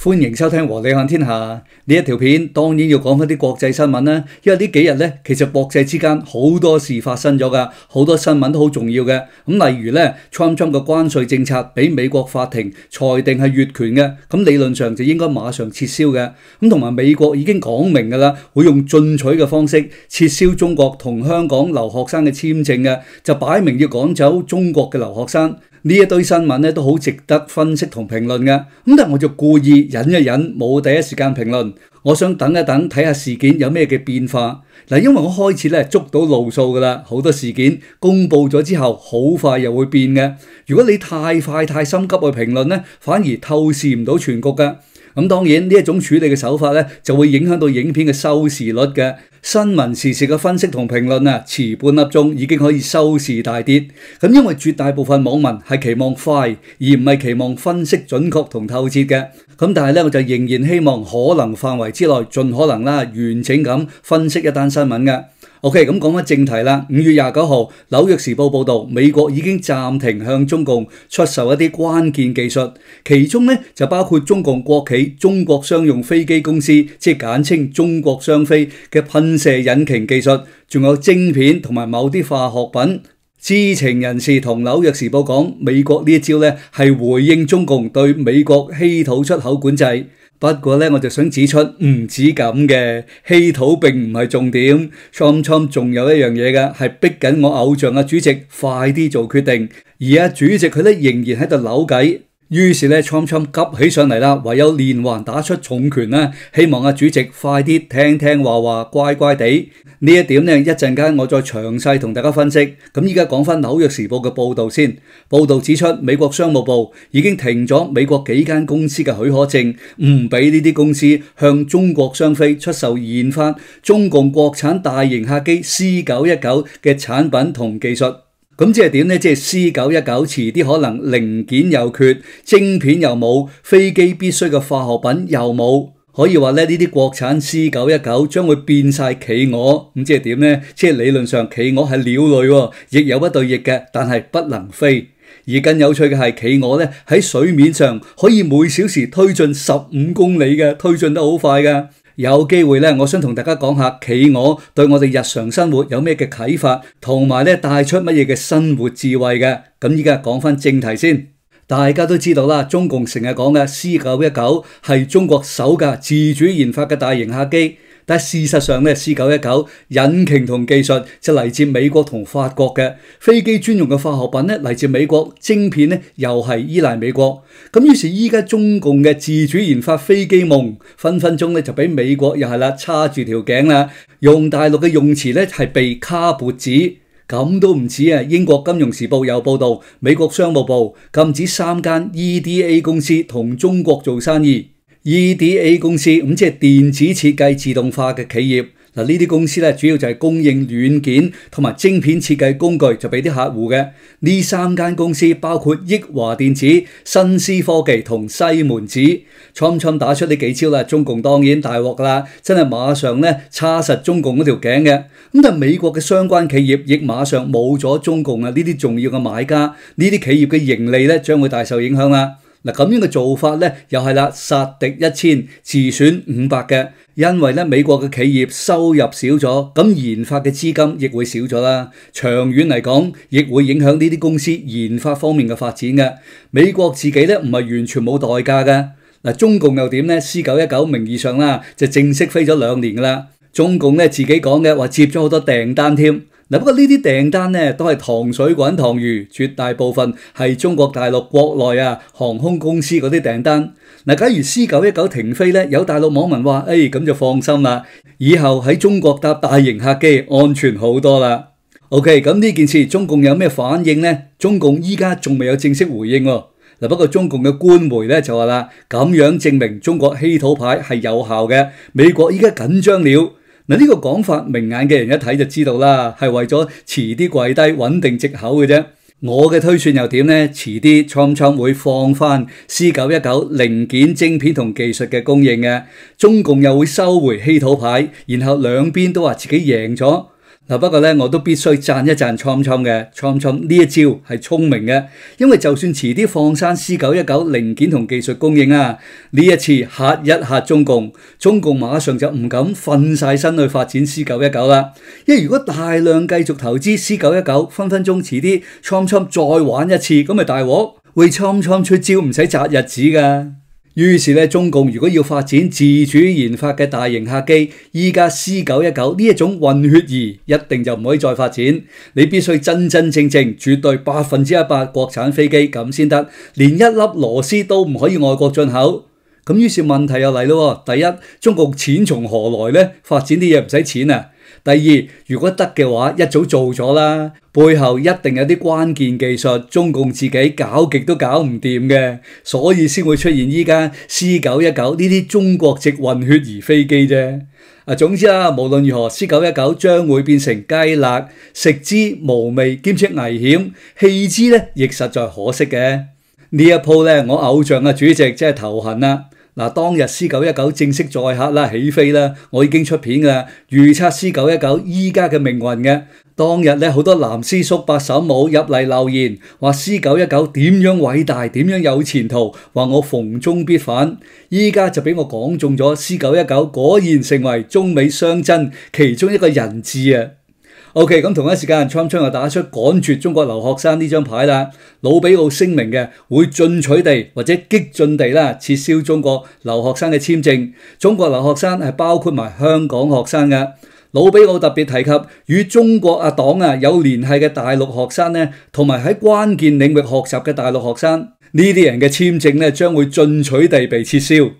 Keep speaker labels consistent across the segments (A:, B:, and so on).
A: 歡迎收聽和你看天下。呢一條片當然要講翻啲國際新聞啦，因為呢幾日咧，其實國際之間好多事發生咗噶，好多新聞都好重要嘅。咁例如咧，Trump 嘅關稅政策俾美國法庭裁定係越權嘅，咁理論上就應該馬上撤銷嘅。咁同埋美國已經講明噶啦，會用進取嘅方式撤銷中國同香港留學生嘅簽證嘅，就擺明要趕走中國嘅留學生。呢一堆新聞咧都好值得分析同評論嘅，咁但係我就故意忍一忍，冇第一時間評論。我想等一等，睇下事件有咩嘅變化。嗱，因為我開始咧捉到路數噶啦，好多事件公佈咗之後，好快又會變嘅。如果你太快太心急去評論咧，反而透視唔到全局嘅。咁當然呢一種處理嘅手法咧，就會影響到影片嘅收視率嘅。新聞時事嘅分析同評論啊，遲半粒鐘已經可以收視大跌。咁因為絕大部分網民係期望快，而唔係期望分析準確同透徹嘅。咁但係咧，我就仍然希望可能範圍之內，盡可能啦完整咁分析一單新聞嘅。OK， 咁講翻正題啦。5月29號，紐約時報報道，美國已經暫停向中共出售一啲關鍵技術，其中咧就包括中共國企中國商用飛機公司，即係簡稱中國商飛嘅噴射引擎技術，仲有晶片同埋某啲化學品。知情人士同紐約時報講，美國呢一招咧係回應中共對美國稀土出口管制。不過咧，我就想指出，唔止咁嘅，稀土並唔係重點。Trump 仲有一樣嘢嘅，係逼緊我偶像主席快啲做決定，而主席佢咧仍然喺度扭計。於是咧，Trump 急起上嚟啦，唯有連環打出重拳啦，希望主席快啲聽聽話，乖乖地。呢一點咧，一陣間我再詳細同大家分析。咁依家講翻紐約時報嘅報導先。報導指出，美國商務部已經停咗美國幾間公司嘅許可證，唔俾呢啲公司向中國商飛出售研發中共國產大型客機 C919嘅產品同技術。咁即係點呢？即係 C919遲啲可能零件又缺，晶片又冇，飛機必須嘅化學品又冇，可以話咧呢啲國產 C919將會變晒企鵝。咁即係點呢？即係理論上企鵝係鳥類，亦有一對翼嘅，但係不能飛。而更有趣嘅係企鵝咧喺水面上可以每小時推進15公里嘅，推進得好快嘅。有機會咧，我想同大家講下企鵝對我哋日常生活有咩嘅啟發，同埋咧帶出乜嘢嘅生活智慧嘅。咁依家講翻正題先，大家都知道啦，中共成日講嘅 C919係中國首架自主研發嘅大型客機。但事實上咧 ，C919 引擎同技術就嚟自美國同法國嘅，飛機專用嘅化學品咧嚟自美國，晶片咧又係依賴美國。咁於是依家中共嘅自主研發飛機夢，分分鐘咧就俾美國又係啦，叉住條頸啦。用大陸嘅用詞咧係被卡脖子，咁都唔止啊！英國金融時報有報道，美國商務部禁止3間 EDA 公司同中國做生意。EDA 公司咁即係電子設計自動化嘅企業。嗱，呢啲公司咧主要就係供應軟件同埋晶片設計工具，就俾啲客戶嘅。呢3間公司包括益華電子、新思科技同西門子。Trump 打出呢幾招啦，中共當然大鑊啦，真係馬上咧叉實中共嗰條頸嘅。咁但係美國嘅相關企業亦馬上冇咗中共呢啲重要嘅買家，呢啲企業嘅盈利咧將會大受影響啦。嗱，咁樣嘅做法咧，又係啦，殺敵1000，自損500嘅。因為咧，美國嘅企業收入少咗，咁研發嘅資金亦會少咗啦。長遠嚟講，亦會影響呢啲公司研發方面嘅發展嘅。美國自己咧唔係完全冇代價嘅。嗱，中共又點咧 ？C919名義上啦，就正式飛咗2年噶啦。中共咧自己講嘅話接咗好多訂單添。嗱，不過呢啲訂單咧都係糖水滾糖魚，絕大部分係中國大陸國內航空公司嗰啲訂單。嗱，假如 C919停飛咧，有大陸網民話：咁就放心啦，以後喺中國搭大型客機安全好多啦。OK， 咁呢件事中共有咩反應呢？中共依家仲未有正式回應喎。嗱，不過中共嘅官媒咧就話啦，咁樣證明中國稀土牌係有效嘅，美國依家緊張了。嗱，呢個講法明眼嘅人一睇就知道啦，係為咗遲啲跪低穩定藉口嘅啫。我嘅推算又點呢？遲啲 Trump 會放翻 C919零件、晶片同技術嘅供應嘅，中共又會收回稀土牌，然後兩邊都話自己贏咗。不過咧，我都必須讚一讚 Trump 嘅 Trump 呢一招係聰明嘅，因為就算遲啲放生 C919 零件同技術供應啊，呢一次嚇一嚇中共馬上就唔敢瞓晒身去發展 C919 啦。因為如果大量繼續投資 C919，分分鐘遲啲 Trump 再玩一次，咁咪大鑊，為 Trump 出招唔使擇日子噶。於是咧，中共如果要發展自主研發嘅大型客機，依家 C919 呢一種混血兒一定就唔可以再發展，你必須真真正正絕對100%國產飛機咁先得，連一粒螺絲都唔可以外國進口。咁於是問題又嚟咯，第一，中共錢從何來呢？發展啲嘢唔使錢啊。第二，如果得嘅話，一早做咗啦，背後一定有啲關鍵技術，中共自己搞極都搞唔掂嘅，所以先會出現依家 C919 呢啲中國籍混血兒飛機啫。總之啦，無論如何 ，C919 將會變成雞肋，食之無味兼且危險，棄之咧亦實在可惜嘅。呢一鋪咧，我偶像主席真係頭痕啦。當日 C919 正式載客啦，起飛啦，我已經出片噶，預測 C919 依家嘅命運嘅。當日咧，好多藍絲叔伯嬸母入嚟留言，話 C919 點樣偉大，點樣有前途，話我逢中必反。依家就俾我講中咗 C919 果然成為中美相爭其中一個人質啊！OK， 咁同一時間 Trump 又打出趕絕中國留學生呢張牌啦。魯比奧聲明嘅會進取地或者激進地啦撤銷中國留學生嘅簽證。中國留學生係包括埋香港學生嘅。魯比奧特別提及與中國黨有聯繫嘅大陸學生呢，同埋喺關鍵領域學習嘅大陸學生，呢啲人嘅簽證呢將會進取地被撤銷。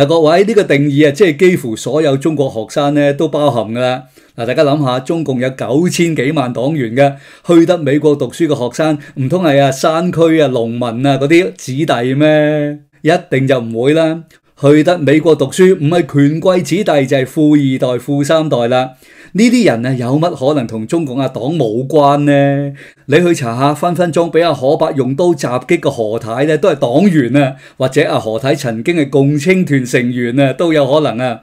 A: 各位，呢個定義即係幾乎所有中國學生呢都包含噶啦。大家諗下，中共有9000幾萬黨員嘅，去得美國讀書嘅學生，唔通係山區農民嗰啲子弟咩？一定就唔會啦。去得美國讀書唔係權貴子弟就係富二代、富三代啦。呢啲人有乜可能同中共黨冇關呢？你去查下，分分鐘俾可伯用刀襲擊嘅何太咧，都係黨員啊，或者何太曾經係共青團成員啊，都有可能啊。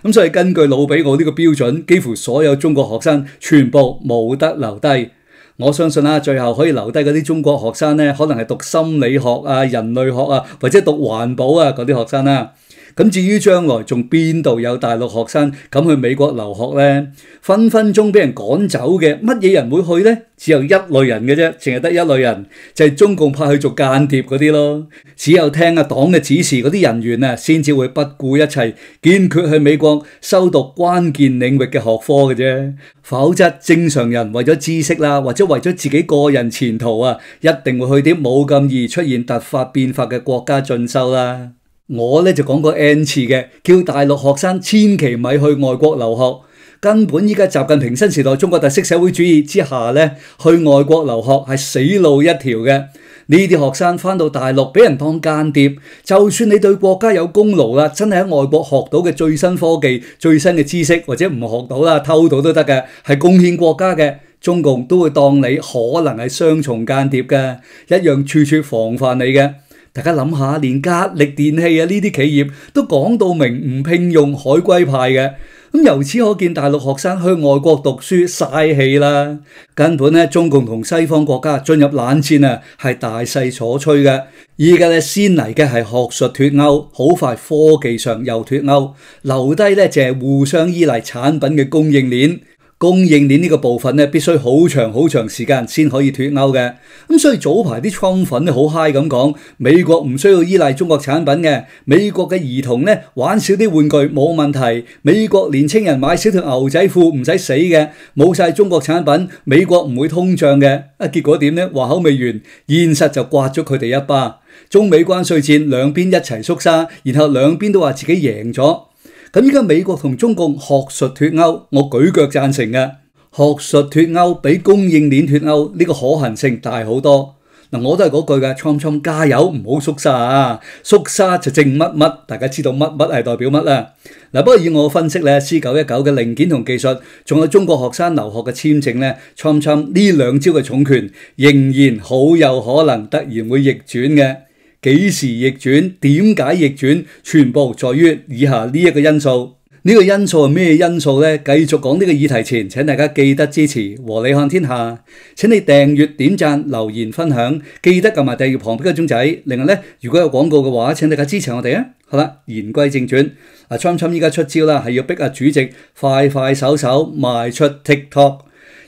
A: 咁所以根據魯比奧呢個標準，幾乎所有中國學生全部冇得留低。我相信最後可以留低嗰啲中國學生呢，可能係讀心理學人類學或者讀環保嗰啲學生啦。咁至於將來仲邊度有大陸學生敢去美國留學呢？分分鐘俾人趕走嘅，乜嘢人會去呢？只有一類人嘅啫，淨係得一類人，就係中共派去做間諜嗰啲咯。只有聽黨嘅指示嗰啲人員先至會不顧一切，堅決去美國修讀關鍵領域嘅學科嘅啫。否則正常人為咗知識啦，或者為咗自己個人前途一定會去啲冇咁易出現突發變化嘅國家進修啦。我就講過 N 次嘅，叫大陸學生千祈咪去外國留學。根本依家習近平新時代中國特色社會主義之下去外國留學係死路一條嘅。呢啲學生翻到大陸俾人當間諜，就算你對國家有功勞啦，真係喺外國學到嘅最新科技、最新嘅知識，或者唔學到啦，偷到都得嘅，係貢獻國家嘅，中共都會當你可能係雙重間諜嘅，一樣處處防範你嘅。大家諗下，連格力電器呢啲企業都講到明唔聘用海歸派嘅，咁由此可見大陸學生去外國讀書嘥氣啦。根本中共同西方國家進入冷戰係大勢所趨嘅。依家先嚟嘅係學術脫鈎，好快科技上又脫鈎，留低就係互相依賴產品嘅供應鏈。供應鏈呢個部分必須好長時間先可以脫鈎嘅。咁所以早排啲倉粉好嗨咁講，美國唔需要依賴中國產品嘅，美國嘅兒童玩少啲玩具冇問題，美國年青人買少條牛仔褲唔使死嘅，冇晒中國產品，美國唔會通脹嘅。結果點呢？話口未完，現實就刮咗佢哋一巴。中美關稅戰兩邊一齊縮沙，然後兩邊都話自己贏咗。咁依家美國同中共學術脫鈎，我舉腳贊成嘅。學術脫鈎比供應鏈脫鈎呢個可行性大好多。我都係嗰句嘅，Trump加油，唔好縮沙啊！縮沙就正乜乜，大家知道乜乜係代表乜啦。不過以我分析C919嘅零件同技術，仲有中國學生留學嘅簽證Trump呢兩招嘅重拳仍然好有可能突然會逆轉嘅。幾時逆轉？點解逆轉？全部在於以下呢一個因素。呢個因素係咩因素呢？繼續講呢個議題前，請大家記得支持和你看天下，請你訂閱、點讚、留言、分享，記得撳埋訂閱旁邊嘅鐘仔。另外呢，如果有廣告嘅話，請大家支持我哋啊！好啦，言歸正傳，Trump 依家出招啦，係要逼主席快快手手賣出 TikTok。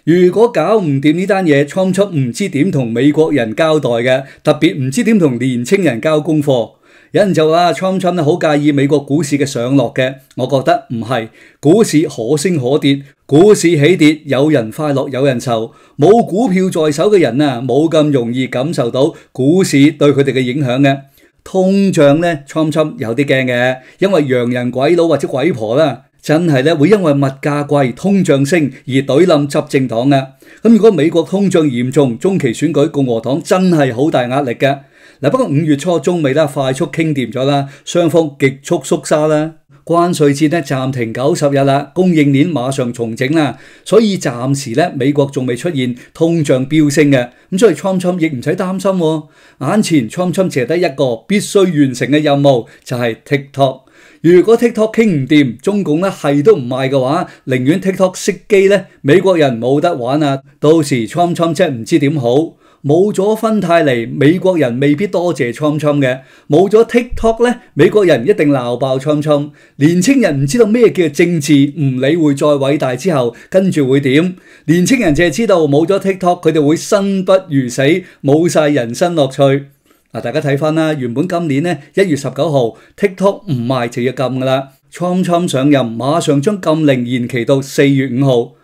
A: 如果搞唔掂呢單嘢，Trump唔知點同美國人交代嘅，特別唔知點同年青人交功課。有人就話 Trump 好介意美國股市嘅上落嘅，我覺得唔係，股市可升可跌，股市起跌有人快樂有人愁，冇股票在手嘅人啊，冇咁容易感受到股市對佢哋嘅影響嘅。通脹呢 Trump 有啲驚嘅，因為洋人鬼佬或者鬼婆啦，真係咧會因為物價貴、通脹升而懟冧執政黨嘅。咁如果美國通脹嚴重，中期選舉共和黨真係好大壓力嘅。嗱，不過5月初中美啦快速傾掂咗啦，雙方極速縮沙啦，關稅戰咧暫停90日啦，供應鏈馬上重整啦，所以暫時咧美國仲未出現通脹飆升嘅，咁所以 Trump 亦唔使擔心喎。眼前 Trump 淨係得一個必須完成嘅任務，就係 TikTok。如果 TikTok 傾唔掂，中共咧係都唔賣嘅話，寧願 TikTok 熄機咧，美國人冇得玩啊！到時 Trump 真係唔知點好。冇咗芬太尼，美國人未必多謝 Trump 嘅；冇咗 TikTok 咧，美國人一定鬧爆 Trump。年青人唔知道咩叫政治，唔理會再偉大之後，跟住會點？年青人淨係知道冇咗 TikTok，佢哋會生不如死，冇晒人生樂趣。大家睇翻啦，原本今年1月19號 TikTok 唔賣就要禁噶啦，Trump上任馬上將禁令延期到4月5號。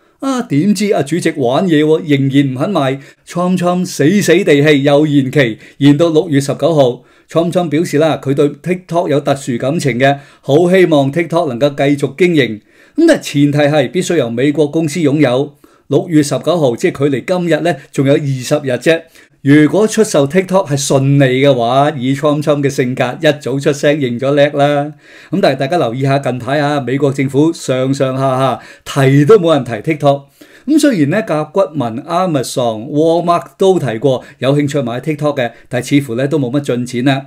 A: 點知主席玩嘢喎，仍然唔肯賣。Trump 死死地氣又延期，延到6月19號。Trump 表示啦，佢對 TikTok 有特殊感情嘅，好希望 TikTok 能夠繼續經營。咁但前提係必須由美國公司擁有。6月19號即係距離今日仲有20日啫。如果出售 TikTok 係順利嘅話，以 Trump 嘅性格，一早出聲認咗叻啦。咁但係大家留意下近排美國政府上上下下提都冇人提 TikTok。咁雖然甲骨文、Amazon、Walmart 都提過有興趣買 TikTok 嘅，但係似乎都冇乜進展啦。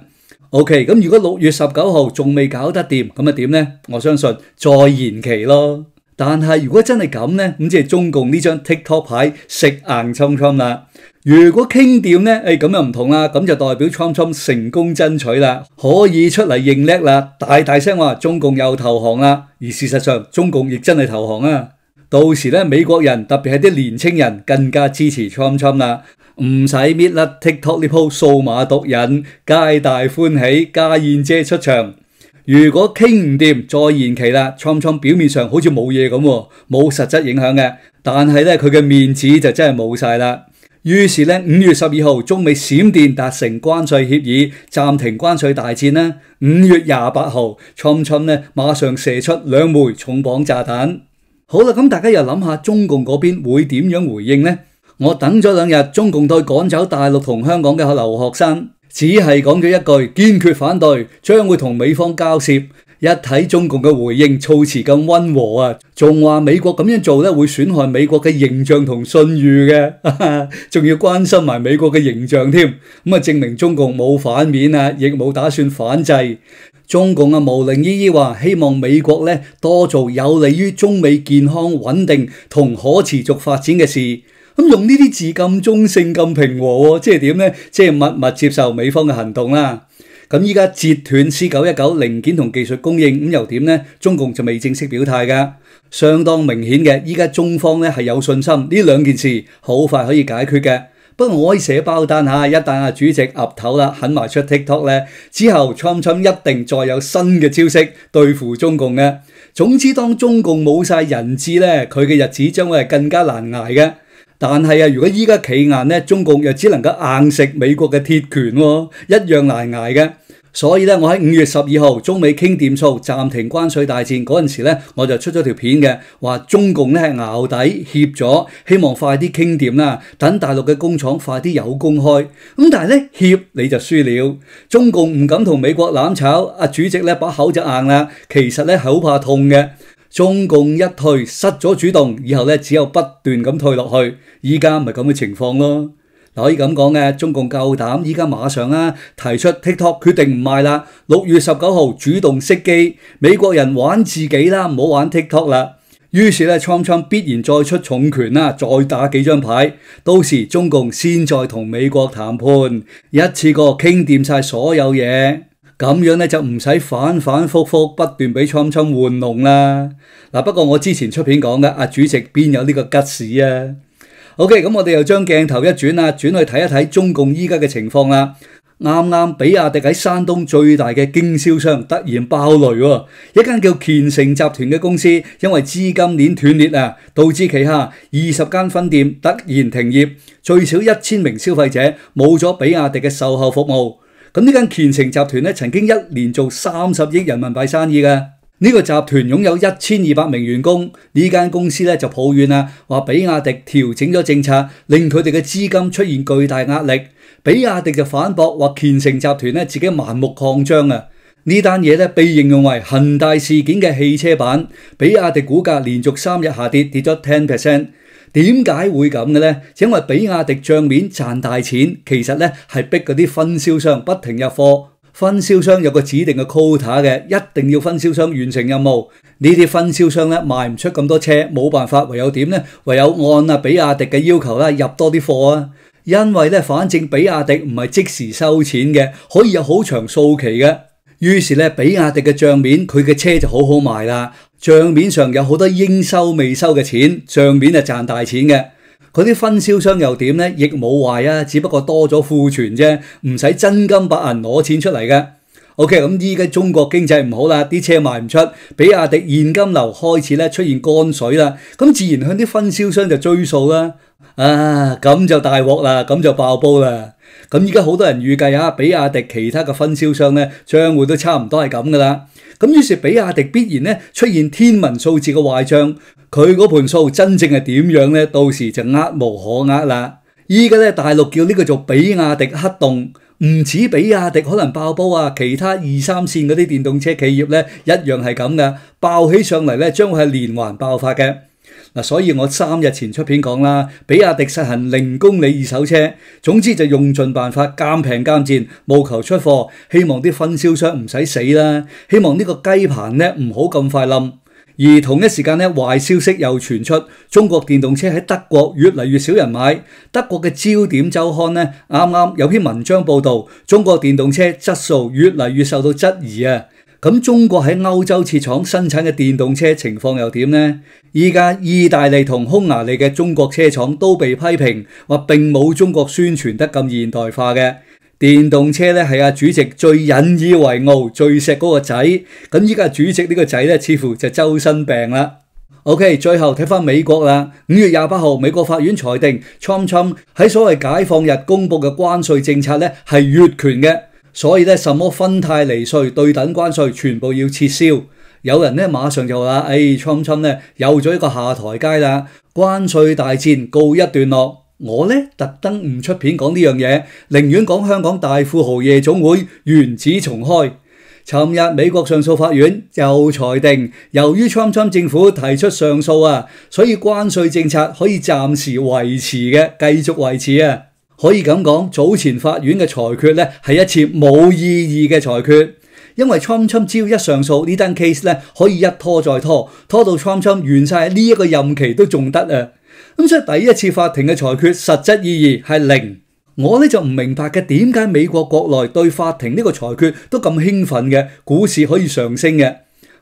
A: OK， 咁如果6月19號仲未搞得掂，咁點呢？我相信再延期咯。但係如果真係咁呢，咁即係中共呢張 TikTok 牌食硬Trump啦。如果傾掂呢，咁又唔同啦，咁就代表 Trump 成功爭取啦，可以出嚟認叻啦，大聲話中共又投降啦。而事實上，中共亦真係投降啊。到時美國人特別係啲年青人更加支持 Trump 啦，唔使搣甩 TikTok 呢鋪數碼毒癮，皆大歡喜，家燕姐出場。如果傾唔掂，再延期啦。Trump 表面上好似冇嘢咁，冇實質影響嘅，但係佢嘅面子就真係冇晒啦。於是5月12號，中美閃電達成關稅協議，暫停關稅大戰啦。5月28號，Trump 馬上射出2枚重磅炸彈。好啦，咁大家又諗下中共嗰邊會點樣回應呢？我等咗2日，中共對趕走大陸同香港嘅留學生，只係講咗一句堅決反對，將會同美方交涉。一睇中共嘅回應措辭咁溫和啊，仲話美國咁樣做會損害美國嘅形象同信譽嘅，仲要關心埋美國嘅形象添，咁證明中共冇反面啊，亦冇打算反制。中共模棱依依話希望美國多做有利於中美健康穩定同可持續發展嘅事，咁用呢啲字咁中性咁平和，即係點呢？即係默默接受美方嘅行動啦。咁依家截斷 C919 零件同技術供應，咁又點呢？中共就未正式表態噶，相當明顯嘅。依家中方係有信心呢兩件事好快可以解決嘅。不過我可以寫包單吓，一旦主席岌頭啦，肯埋出 TikTok 之後，Trump 一定再有新嘅招式對付中共嘅。總之，當中共冇晒人質佢嘅日子將會係更加難捱嘅。但係如果依家企硬中共又只能夠硬食美國嘅鐵拳一樣難捱嘅。所以我喺5月12號中美傾掂數暫停關稅大戰嗰陣時我就出咗條片嘅，話中共係淆底怯咗，希望快啲傾掂啦，等大陸嘅工廠快啲有工開。咁但係怯你就輸了，中共唔敢同美國攬炒，主席把口就硬啦，其實係好怕痛嘅。中共一退失咗主動，以後只有不斷咁退落去，依家咪咁嘅情況咯。可以咁講嘅，中共夠膽依家馬上提出 TikTok 決定唔賣啦，6月19號主動熄機，美國人玩自己啦，唔好玩 TikTok 啦。於是咧，Trump 必然再出重拳啦，再打幾張牌，到時中共先再同美國談判，一次過傾掂晒所有嘢，咁樣咧就唔使反反复复不斷俾Trump玩弄啦。不過我之前出片講嘅，主席邊有呢個吉士啊？OK， 咁我哋又將鏡頭一轉啦，轉去睇一睇中共依家嘅情況啦。啱啱比亞迪喺山東最大嘅經銷商突然爆雷喎，一間叫乾城集團嘅公司因為資金鏈斷裂導致旗下20間分店突然停業，最少1000名消費者冇咗比亞迪嘅售後服務。咁呢間乾城集團咧曾經一年做30億人民幣生意嘅。呢個集團擁有1200名員工，呢間公司咧就抱怨話比亞迪調整咗政策，令佢哋嘅資金出現巨大壓力。比亞迪就反駁話乾城集團咧自己盲目擴張啊！呢單嘢咧被形容為恒大事件嘅汽車版，比亞迪股價連續3日下跌，跌咗 10%。點解會咁嘅呢？因為比亞迪賬面賺大錢，其實咧係逼嗰啲分銷商不停入貨。分銷商有個指定嘅 quota 嘅，一定要分銷商完成任務。呢啲分銷商咧賣唔出咁多車，冇辦法，唯有點呢？唯有按比亞迪嘅要求啦，入多啲貨啊！因為咧，反正比亞迪唔係即時收錢嘅，可以有好長數期嘅。於是咧，比亞迪嘅賬面佢嘅車就好好賣啦。賬面上有好多應收未收嘅錢，賬面係賺大錢嘅。嗰啲分銷商又點呢？亦冇壞只不過多咗庫存啫，唔使真金白銀攞錢出嚟嘅。OK， 咁依家中國經濟唔好啦，啲車賣唔出，比亞迪現金流開始咧出現乾水啦，咁自然向啲分銷商就追數啦。咁就大鑊啦，咁就爆煲啦。咁依家好多人預計比亞迪其他嘅分銷商咧，將會都差唔多係咁噶啦。咁於是比亞迪必然咧出現天文數字嘅壞賬，佢嗰盤數真正係點樣咧？到時就無可呃啦。依家咧大陸叫呢個做比亞迪黑洞，唔止比亞迪可能爆煲其他2、3線嗰啲電動車企業咧一樣係咁噶，爆起上嚟咧將會係連環爆發嘅。所以我3日前出片講啦，比亞迪實行0公里二手車，總之就用盡辦法監平監賤，務求出貨，希望啲分銷商唔使死啦，希望呢個雞棚咧唔好咁快冧。而同一時間咧，壞消息又傳出，中國電動車喺德國越嚟越少人買。德國嘅焦點週刊咧，啱啱有篇文章報道，中國電動車質素越嚟越受到質疑啊！咁中國喺歐洲設廠生產嘅電動車情況又點呢？依家意大利同匈牙利嘅中國車廠都被批評，話並冇中國宣傳得咁現代化嘅。電動車咧係主席最引以為傲、最錫嗰個仔，咁依家主席呢個仔咧似乎就周身病啦。OK， 最後睇翻美國啦，5月28號美國法院裁定 Trump 喺所謂解放日公布嘅關稅政策咧係越權嘅。所以咧，什麼芬太尼稅、對等關稅，全部要撤銷。有人咧馬上就話，Trump 咧有咗一個下台階啦，關稅大戰告一段落。我咧特登唔出片講呢樣嘢，寧願講香港大富豪夜總會原址重開。尋日美國上訴法院又裁定，由於 Trump 政府提出上訴所以關稅政策可以暫時維持嘅，繼續維持可以咁講，早前法院嘅裁決咧係一次冇意義嘅裁決，因為 Trump 只要一上訴呢單 case 咧可以一拖再拖，拖到 Trump 完晒呢一個任期都仲得咁所以第一次法庭嘅裁決實質意義係零。我咧就唔明白嘅，點解美國國內對法庭呢個裁決都咁興奮嘅，股市可以上升嘅。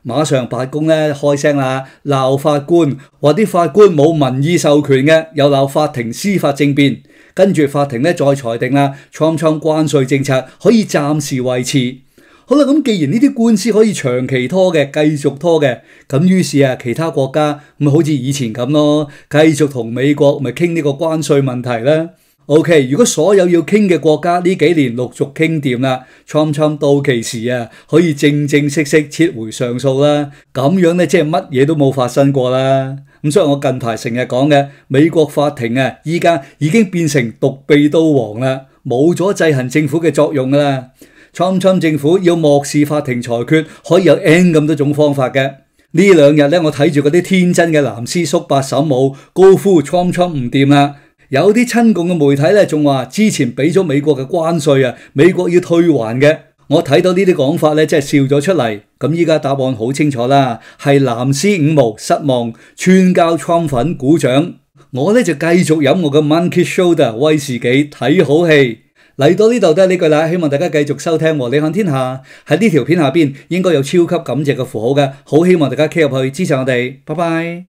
A: 馬上白宮咧開聲啦，鬧法官，話啲法官冇民意授權嘅，又鬧法庭司法政變。跟住法庭咧再裁定啦，Trump關稅政策可以暫時維持。好啦，咁既然呢啲官司可以長期拖嘅，繼續拖嘅，咁於是其他國家咪好似以前咁咯，繼續同美國咪傾呢個關稅問題啦。OK， 如果所有要傾嘅國家呢幾年陸續傾掂啦，Trump到期時可以正正式式撤回上訴啦，咁樣咧即係乜嘢都冇發生過啦。咁所以我近排成日講嘅美國法庭依家已經變成獨臂刀王啦，冇咗制衡政府嘅作用啦。Trump政府要漠視法庭裁決，可以有 N 咁多種方法嘅。呢兩日咧，我睇住嗰啲天真嘅藍絲叔伯嬸母高呼 Trump 唔掂啦。有啲親共嘅媒體咧，仲話之前俾咗美國嘅關稅啊，美國要退還嘅。我睇到呢啲講法咧，真係笑咗出嚟。咁依家答案好清楚啦，係藍絲五毛失望，串交川粉鼓掌。我咧就繼續飲我嘅 Monkey Shoulder 威士忌，睇好戲。嚟到呢度都係呢句啦，希望大家繼續收聽和你看天下。喺呢條片下邊應該有超級感謝嘅符號嘅，好希望大家 click 入去支持我哋。拜拜。